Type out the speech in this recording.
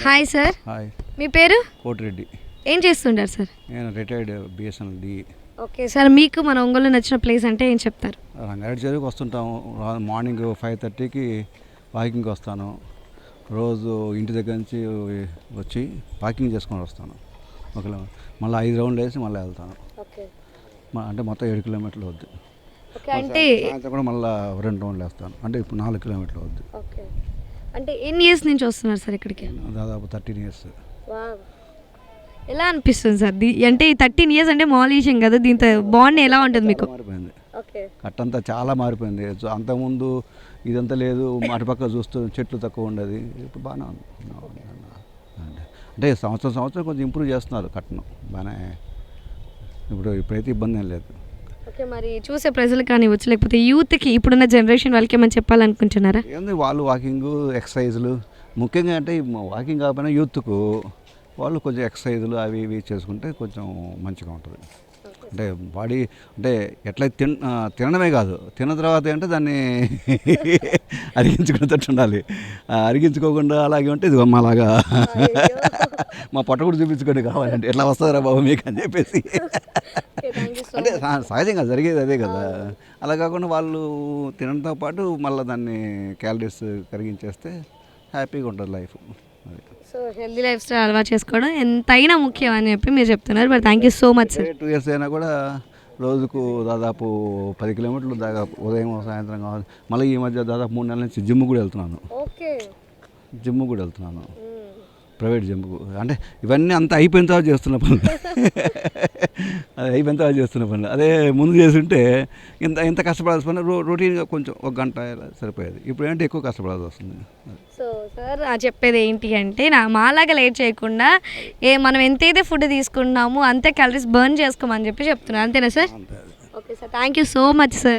Hi sir, hi, మీ పేరు? కోటిరెడ్డి. ఏం చేస్తుంటారు సార్? నేను retired BSNL D. Okay sir, మీకు మన ఒంగోలు నచ్చిన ప్లేస్ అంటే ఏం చెప్తారు? రంగారెడ్డి చెరువుకి వస్తుంటాము. మార్నింగ్ 5:30కి వాకింగ్కి వస్తాను. రోజు ఇంటి దగ్గర నుంచి వచ్చి వాకింగ్ చేసుకొని వస్తాను. ఒక మళ్ళీ 5 రౌండ్లు వేసి మళ్ళీ వెళ్తాను. ఓకే, అంటే మొత్తం 7 కిలోమీటర్లు వద్దు. ఓకే అంటే సాయంత్రం కూడా మళ్ళీ 2 రౌండ్లు వేస్తాను. అంటే ఇప్పుడు 4 కిలోమీటర్లు వద్దు. ఓకే అంటే ఎన్ని ఇయర్స్ నుంచి వస్తున్నారు సార్ ఇక్కడికి? దాదాపు 13 ఇయర్స్. ఎలా అనిపిస్తుంది సార్? అంటే ఈ 13 ఇయర్స్ అంటే మామూలు విషయం కదా, దీంతో బాండ్ ఎలా ఉంటుంది మీకు? మారిపోయింది, ఓకే కట్టంతా చాలా మారిపోయింది. అంతకుముందు ఇదంతా లేదు, అటుపక్క చూస్తూ చెట్లు తక్కువ ఉండేది. ఇప్పుడు బాగానే ఉంది. అంటే సంవత్సరం కొంచెం ఇంప్రూవ్ చేస్తున్నారు కట్టను బాగానే. ఇప్పుడైతే ఇబ్బంది ఏం లేదు. ఓకే, మరి చూసే ప్రజలు కానివ్వచ్చు, లేకపోతే యూత్కి ఇప్పుడున్న జనరేషన్ వాళ్ళకి ఏమైనా చెప్పాలనుకుంటున్నారా? ఏంది వాళ్ళు వాకింగ్ ఎక్సర్సైజులు ముఖ్యంగా, అంటే వాకింగ్ కాకపోయినా యూత్కు వాళ్ళు కొంచెం ఎక్సర్సైజులు అవి ఇవి చేసుకుంటే కొంచెం మంచిగా ఉంటుంది. అంటే బాడీ అంటే ఎట్లయితే తినడమే కాదు, తిన్న తర్వాత అంటే దాన్ని అరిగించుకునేటట్టు ఉండాలి. అరిగించుకోకుండా అలాగే ఉంటే ఇది అలాగా మా పొట్ట కూడా చూపించుకోండి కావాలంటే ఎట్లా వస్తుందిరా బాబు మీకు అని చెప్పేసి. అంటే సహజంగా జరిగేది అదే కదా. అలా కాకుండా వాళ్ళు తినడంతో పాటు మళ్ళీ దాన్ని క్యాలరీస్ కరిగించేస్తే హ్యాపీగా ఉంటుంది life. So healthy life style అలవాటు చేసుకోవడం ఎంతైనా ముఖ్యం అని చెప్పి మీరు చెప్తున్నారు. But thank you so much sir. 2 years అయినా కూడా రోజుకు దాదాపు 10 కిలోమీటర్లు దాదాపు ఉదయం సాయంత్రం కావాలి. మళ్ళీ ఈ మధ్య దాదాపు 3 నెలల నుంచి జిమ్ కూడా వెళ్తున్నాను. ఓకే, జిమ్ కూడా వెళ్తున్నాను, ప్రైవేట్ జిమ్కు. అంటే ఇవన్నీ అంతా అయిపోయిన తర్వాత చేస్తున్న పనులు. అది అయిపోయిన తర్వాత చేస్తున్న పనులు. అదే ముందు చేస్తుంటే ఇంత కష్టపడాల్సి పని రొటీన్గా కొంచెం 1 గంట సరిపోయేది. ఇప్పుడు ఏంటంటే ఎక్కువ కష్టపడాల్సి వస్తుంది. సో సార్ చెప్పేది ఏంటి అంటే, మాలాగా లేట్ చేయకుండా మనం ఎంతైతే ఫుడ్ తీసుకున్నామో అంతే క్యాలరీస్ బర్న్ చేసుకోమని చెప్పి చెప్తున్నారు. అంతేనా సార్? అంతే. Okay sir, thank you so much sir.